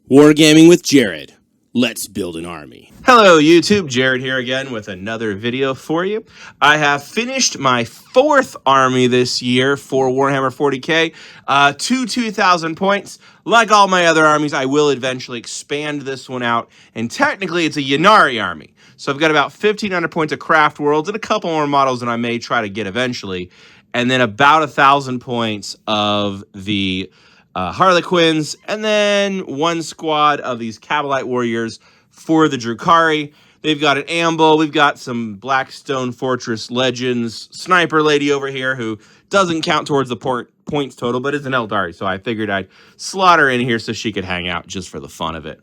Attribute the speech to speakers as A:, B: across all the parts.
A: Wargaming with Jared. Let's build an army.
B: Hello YouTube, Jared here again with another video for you. I have finished my 4th army this year for Warhammer 40k to 2,000 points. Like all my other armies, I will eventually expand this one out, and technically it's a Ynnari army. So I've got about 1,500 points of Craftworlds and a couple more models that I may try to get eventually, and then about 1,000 points of the Harlequins, and then one squad of these Cabalite warriors for the Drukari. They've got an amble. We've got some Blackstone Fortress Legends sniper lady over here who doesn't count towards the points total, but is an Eldari, so I figured I'd slot her in here so she could hang out just for the fun of it.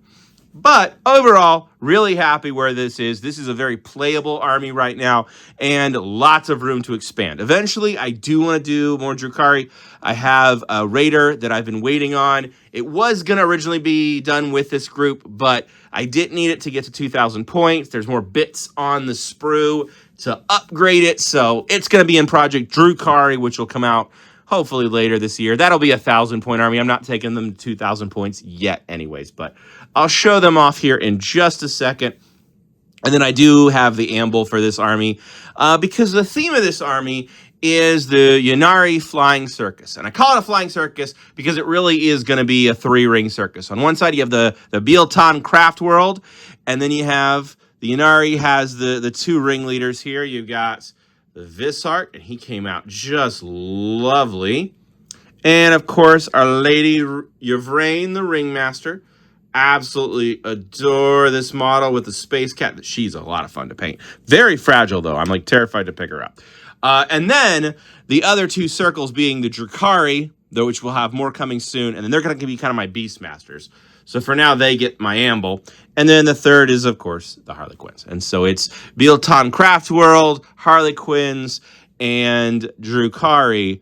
B: But overall, really happy where this is. This is a very playable army right now and lots of room to expand. Eventually, I do want to do more Drukari. I have a Raider that I've been waiting on. It was going to originally be done with this group, but I didn't need it to get to 2,000 points. There's more bits on the sprue to upgrade it, so it's going to be in Project Drukari, which will come out hopefully later this year. That'll be a 1,000-point army. I'm not taking them to 2,000 points yet anyways, but I'll show them off here in just a second. And then I do have the amble for this army because the theme of this army is the Ynnari Flying Circus. And I call it a flying circus because it really is going to be a 3-ring circus. On one side, you have the Bieltan Craftworld, and then you have the Ynnari has the 2 ringleaders here. You've got the Vissart, and he came out just lovely. And, of course, our Lady Yvraine, the Ringmaster. Absolutely adore this model with the Space Cat. She's a lot of fun to paint. Very fragile, though. I'm, like, terrified to pick her up. And then the other 2 circles being the Drukari, though, which will have more coming soon. And then they're going to be kind of my Beastmasters. So for now, they get my amble. And then the third is, of course, the Harlequins. And so it's Bieltan Craftworld, Harlequins, and Drukari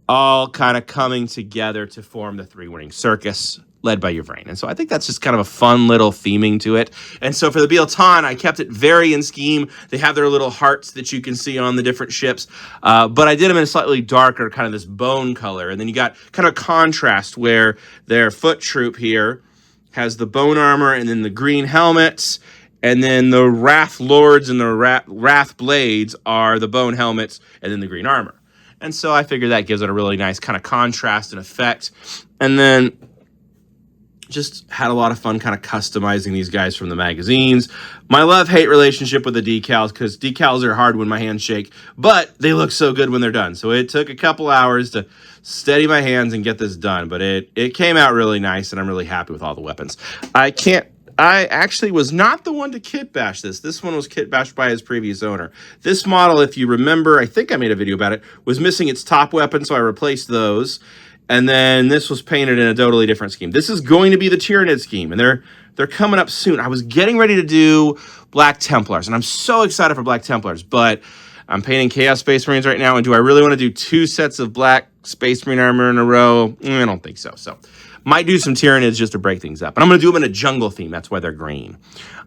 B: all kind of coming together to form the 3-winning circus led by Yvraine. And so I think that's just kind of a fun little theming to it. And so for the Bieltan, I kept it very in scheme. They have their little hearts that you can see on the different ships. But I did them in a slightly darker, kind of this bone color. And then you got kind of a contrast where their foot troop here has the bone armor and then the green helmets. And then the Wrath Lords and the Wrath Blades are the bone helmets and then the green armor. And so I figured that gives it a really nice kind of contrast and effect. And then just had a lot of fun kind of customizing these guys from the magazines. My love-hate relationship with the decals, because decals are hard when my hands shake, but they look so good when they're done. So it took a couple hours to steady my hands and get this done, but it came out really nice, and I'm really happy with all the weapons. I actually was not the one to kit bash this. This one was kit bashed by his previous owner. This model, if you remember, I think I made a video about it, was missing its top weapon, so I replaced those. And then this was painted in a totally different scheme. This is going to be the Tyranid scheme, and they're coming up soon. I was getting ready to do Black Templars, and I'm so excited for Black Templars, but I'm painting Chaos Space Marines right now, and do I really want to do 2 sets of Black Space Marine armor in a row? I don't think so. So might do some Tyranids just to break things up. And I'm going to do them in a jungle theme. That's why they're green.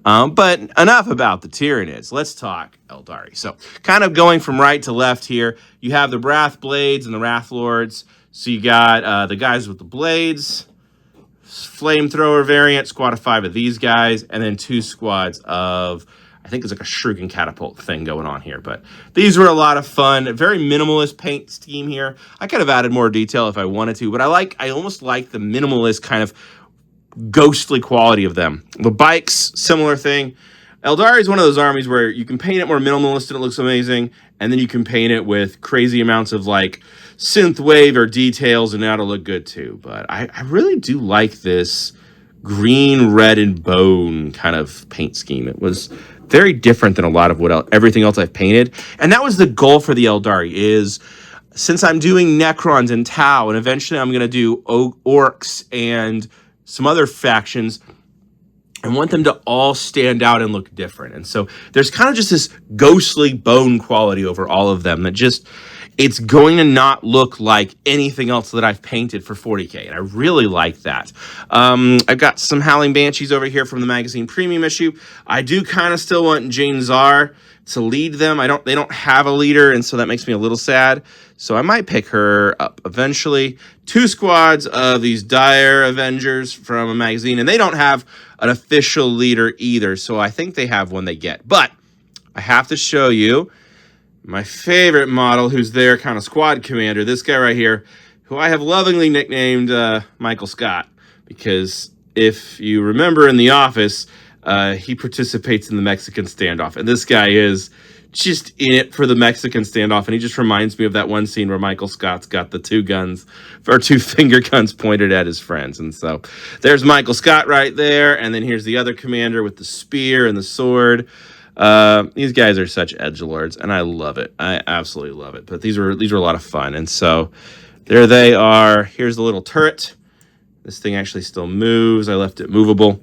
B: But enough about the Tyranids. Let's talk Eldari. So kind of going from right to left here, you have the Wrath Blades and the Wrath Lords. So you got the guys with the blades, flamethrower variant, squad of 5 of these guys, and then 2 squads of, I think it's like a shuriken catapult thing going on here. But these were a lot of fun. A very minimalist paint scheme here. I could have added more detail if I wanted to, but I almost like the minimalist kind of ghostly quality of them. The bikes, similar thing. Eldari is one of those armies where you can paint it more minimalist and it looks amazing, and then you can paint it with crazy amounts of like synthwave or details and that'll look good too. But I really do like this green, red, and bone kind of paint scheme. It was very different than a lot of everything else I've painted. And that was the goal for the Eldari is, since I'm doing Necrons and Tau, and eventually I'm going to do Orcs and some other factions, I want them to all stand out and look different. And so there's kind of just this ghostly bone quality over all of them that just, it's going to not look like anything else that I've painted for 40K, and I really like that. I've got some Howling Banshees over here from the magazine premium issue. I do kind of still want Jane Czar to lead them. They don't have a leader, and so that makes me a little sad. So I might pick her up eventually. 2 squads of these Dire Avengers from a magazine, and they don't have an official leader either, so I think they have one they get. But I have to show you my favorite model, who's their kind of squad commander, this guy right here, who I have lovingly nicknamed Michael Scott, because if you remember in The Office, he participates in the Mexican standoff, and this guy is just in it for the Mexican standoff, and he just reminds me of that one scene where Michael Scott's got the 2 guns, or 2 finger guns pointed at his friends. And so there's Michael Scott right there, and then here's the other commander with the spear and the sword. These guys are such edgelords, and I love it. I absolutely love it. But these were a lot of fun, and so there they are. Here's the little turret. This thing actually still moves. I left it movable.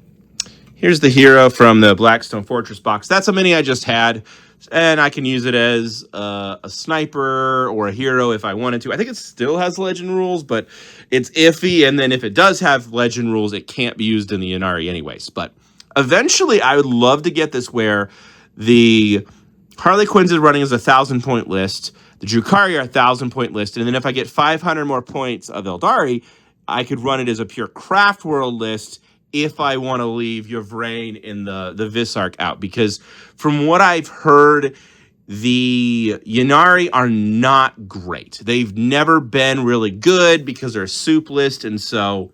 B: Here's the hero from the Blackstone Fortress box. That's a mini I just had, and I can use it as a sniper or a hero if I wanted to. I think it still has legend rules, but it's iffy, and then if it does have legend rules, it can't be used in the Ynnari anyways. But eventually, I would love to get this where the Harlequins is running as a 1,000-point list, the Drukari are a 1,000-point list, and then if I get 500 more points of Eldari, I could run it as a pure Craftworld list if I want to leave Yvrain in the Visarch out. Because from what I've heard, the Ynnari are not great. They've never been really good because they're a soup list, and so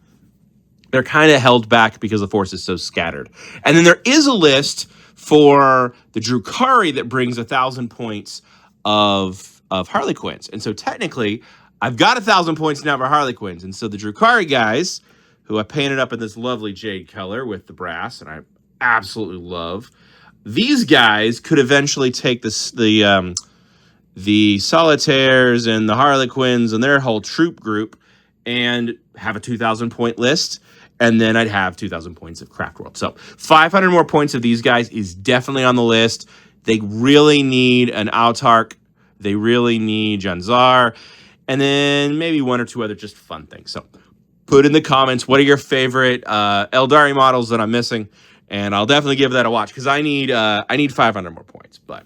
B: they're kind of held back because the force is so scattered. And then there is a list for the Drukari that brings 1,000 points of Harlequins. And so technically, I've got 1,000 points now for Harlequins. And so the Drukari guys, who I painted up in this lovely jade color with the brass, and I absolutely love, these guys could eventually take the Solitaires and the Harlequins and their whole troop group and have a 2,000 point list. And then I'd have 2,000 points of Craftworld. So 500 more points of these guys is definitely on the list. They really need an Autarch. They really need Janzar. And then maybe 1 or 2 other just fun things. So put in the comments, what are your favorite Eldari models that I'm missing? And I'll definitely give that a watch, because I need 500 more points. But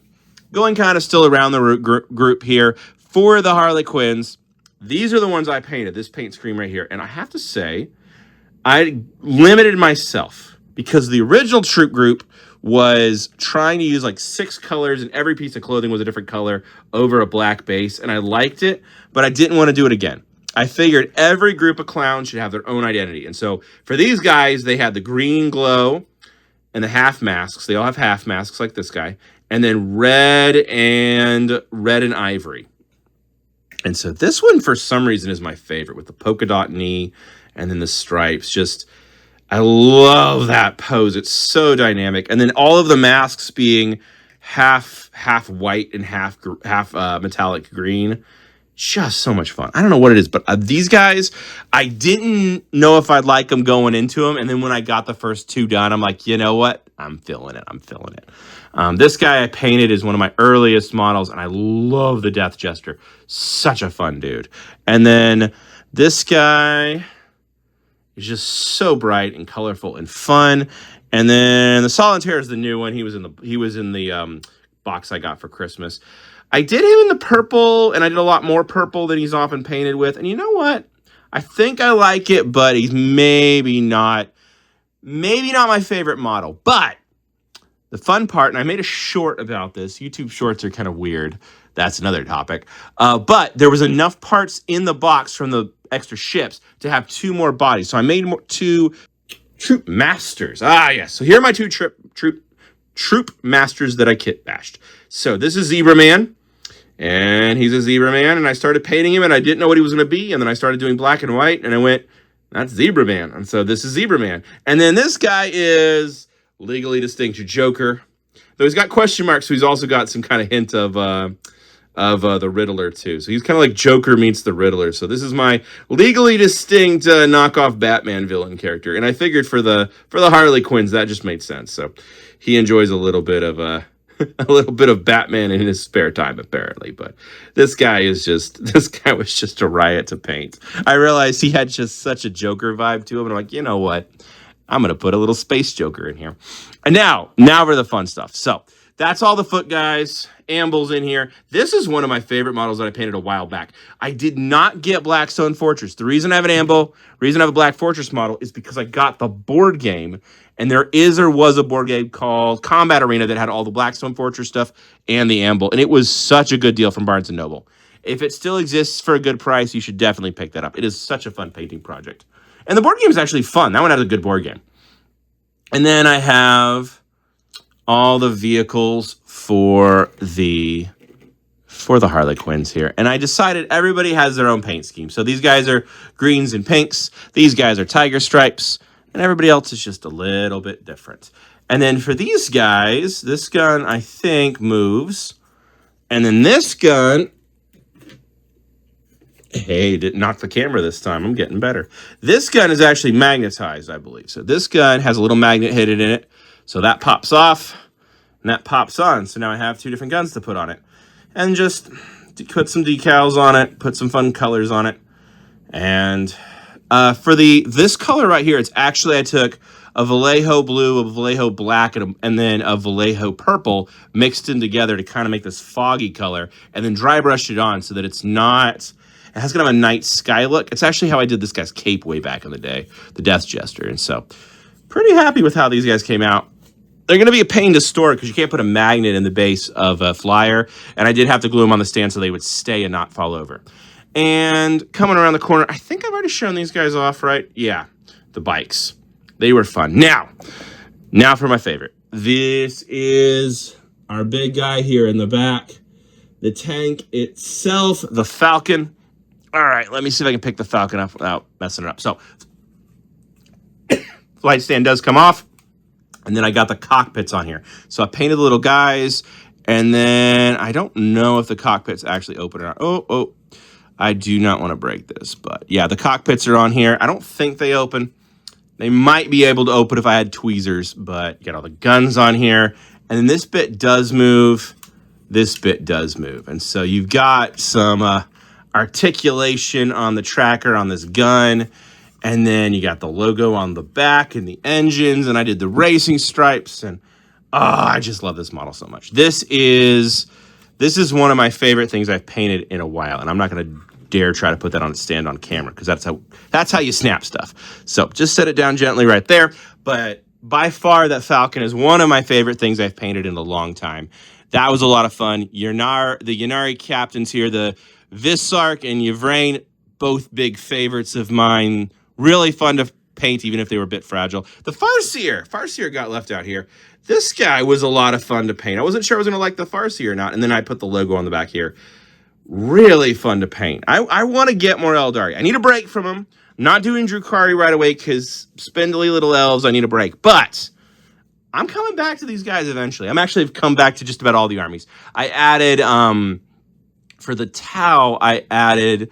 B: going kind of still around the group here, for the Harlequins, these are the ones I painted. This paint scheme right here. And I have to say, I limited myself because the original troop group was trying to use like 6 colors, and every piece of clothing was a different color over a black base. And I liked it, but I didn't want to do it again. I figured every group of clowns should have their own identity. And so for these guys, they had the green glow and the half masks. They all have half masks like this guy. And then red and ivory. And so this one, for some reason, is my favorite, with the polka dot knee and then the stripes. Just, I love that pose. It's so dynamic. And then all of the masks being half white and half metallic green. Just so much fun. I don't know what it is, but these guys, I didn't know if I'd like them going into them. And then when I got the first 2 done, I'm like, you know what? I'm feeling it. I'm feeling it. This guy I painted is one of my earliest models, and I love the Death Jester. Such a fun dude. And then this guy is just so bright and colorful and fun. And then the Solitaire is the new one. He was in the box I got for Christmas. I did him in the purple, and I did a lot more purple than he's often painted with. And you know what? I think I like it, but he's maybe not my favorite model. But the fun part, and I made a short about this. YouTube shorts are kind of weird. That's another topic. But there was enough parts in the box from the extra ships to have 2 more bodies. So I made 2 troop masters. Ah, yes. So here are my 2 troop masters that I kit bashed. So this is Zebra Man. And he's a Zebra Man, and I started painting him, and I didn't know what he was going to be, and then I started doing black and white, and I went, that's Zebra Man. And so this is Zebra Man. And then this guy is legally distinct Joker. Though he's got question marks, so he's also got some kind of hint of the Riddler, too. So he's kind of like Joker meets the Riddler. So this is my legally distinct knockoff Batman villain character. And I figured for the Harlequins, that just made sense. So he enjoys a little bit of a little bit of Batman in his spare time, apparently. But this guy was just a riot to paint. I realized he had just such a Joker vibe to him. And I'm like, you know what? I'm going to put a little space Joker in here. And now for the fun stuff. So that's all the foot guys. Ambles in here. This is one of my favorite models that I painted a while back. I did not get Blackstone Fortress. The reason I have an Amble, reason I have a Black Fortress model is because I got the board game. And there was a board game called Combat Arena that had all the Blackstone Fortress stuff and the Amble. And it was such a good deal from Barnes & Noble. If it still exists for a good price, you should definitely pick that up. It is such a fun painting project. And the board game is actually fun. That one had a good board game. And then I have all the vehicles for the Harlequins here. And I decided everybody has their own paint scheme. So these guys are greens and pinks. These guys are tiger stripes. And everybody else is just a little bit different. And then for these guys, this gun, I think, moves. And then this gun... Hey, didn't knock the camera this time. I'm getting better. This gun is actually magnetized, I believe. So this gun has a little magnet hidden in it. So that pops off and that pops on. So now I have two different guns to put on it. And just put some decals on it, put some fun colors on it. And for this color right here, it's actually I took a Vallejo blue, a Vallejo black, and then a Vallejo purple mixed in together to kind of make this foggy color. And then dry brushed it on so that it's not... It has kind of a night sky look. It's actually how I did this guy's cape way back in the day, the Death Jester. And so, pretty happy with how these guys came out. They're going to be a pain to store because you can't put a magnet in the base of a flyer. And I did have to glue them on the stand so they would stay and not fall over. And coming around the corner, I think I've already shown these guys off, right? Yeah, the bikes. They were fun. Now for my favorite. This is our big guy here in the back. The tank itself, the Falcon. All right, let me see if I can pick the Falcon up without messing it up. So, flight stand does come off, and then I got the cockpits on here. So I painted the little guys, and then I don't know if the cockpits actually open or not. Oh, I do not want to break this, but yeah, the cockpits are on here. I don't think they open. They might be able to open if I had tweezers, but you got all the guns on here, and then this bit does move. This bit does move, and so you've got some... articulation on the tracker on this gun, and then you got the logo on the back and the engines, and I did the racing stripes, and I just love this model so much. This is one of my favorite things I've painted in a while, and I'm not going to dare try to put that on its stand on camera because that's how you snap stuff. So just set it down gently right there. But by far, that Falcon is one of my favorite things I've painted in a long time. That was a lot of fun. The Ynnari captains here, the Visark and Yvrain, both big favorites of mine. Really fun to paint, even if they were a bit fragile. The Farseer got left out here. This guy was a lot of fun to paint. I wasn't sure I was going to like the Farseer or not, and then I put the logo on the back here. Really fun to paint. I want to get more Eldari. I need a break from them. I'm not doing Drukari right away because spindly little elves, I need a break. But I'm coming back to these guys eventually. I'm actually come back to just about all the armies. I added... For the Tau, I added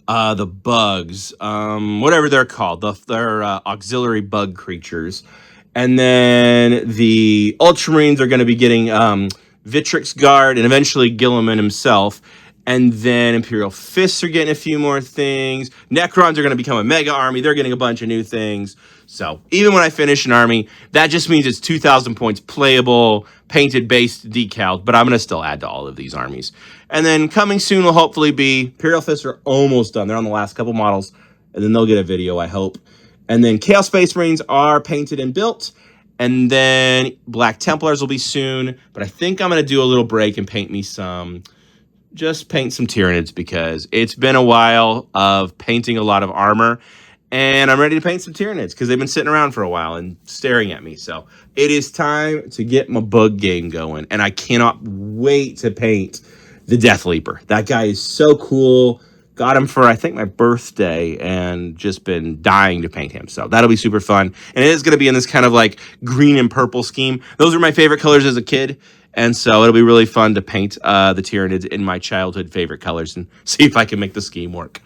B: the bugs, whatever they're called. They're auxiliary bug creatures. And then the Ultramarines are going to be getting Vitrix Guard and eventually Gilliman himself. And then Imperial Fists are getting a few more things. Necrons are going to become a mega army. They're getting a bunch of new things. So even when I finish an army, that just means it's 2,000 points playable, painted, based, decaled. But I'm going to still add to all of these armies. And then coming soon will hopefully be Imperial Fists are almost done. They're on the last couple models. And then they'll get a video, I hope. And then Chaos Space Marines are painted and built. And then Black Templars will be soon. But I think I'm going to do a little break and paint me some... Just paint some Tyranids because it's been a while of painting a lot of armor. And I'm ready to paint some Tyranids because they've been sitting around for a while and staring at me. So it is time to get my bug game going. And I cannot wait to paint the Death Leaper. That guy is so cool. Got him for, I think, my birthday and just been dying to paint him. So that'll be super fun. And it is going to be in this kind of like green and purple scheme. Those were my favorite colors as a kid. And so it'll be really fun to paint the Tyranids in my childhood favorite colors and see if I can make the scheme work.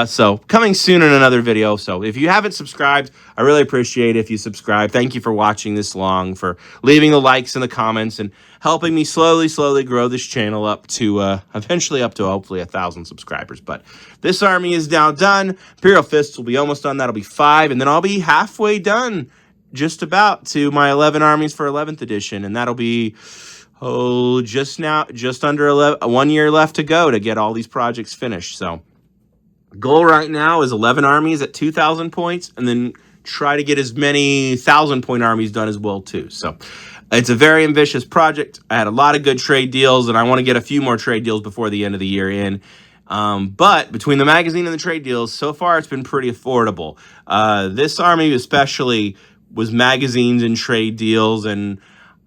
B: So coming soon in another video. So if you haven't subscribed, I really appreciate it if you subscribe. Thank you for watching this long, for leaving the likes and the comments, and helping me slowly grow this channel up to eventually up to hopefully 1,000 subscribers. But this army is now done. Imperial Fists will be almost done. That'll be 5, and then I'll be halfway done, just about, to my 11 armies for 11th edition, and that'll be just under 1 year left to go to get all these projects finished. So goal right now is 11 armies at 2,000 points, and then try to get as many 1,000-point armies done as well too. So it's a very ambitious project. I had a lot of good trade deals, and I want to get a few more trade deals before the end of the year in. But between the magazine and the trade deals, so far it's been pretty affordable. This army especially was magazines and trade deals, and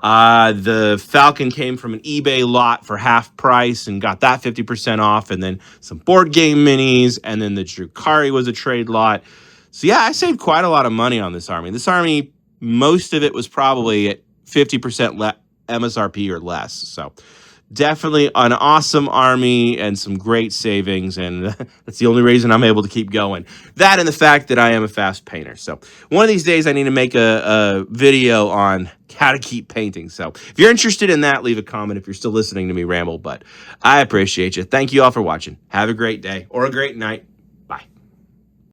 B: the Falcon came from an eBay lot for half price and got that 50% off, and then some board game minis, and then the Drukari was a trade lot. So yeah, I saved quite a lot of money on this army. This army, most of it was probably at 50% MSRP or less. So definitely an awesome army and some great savings, and that's the only reason I'm able to keep going. That and the fact that I am a fast painter. So one of these days I need to make a video on how to keep painting. So if you're interested in that, leave a comment if you're still listening to me ramble. But I appreciate you. Thank you all for watching. Have a great day or a great night.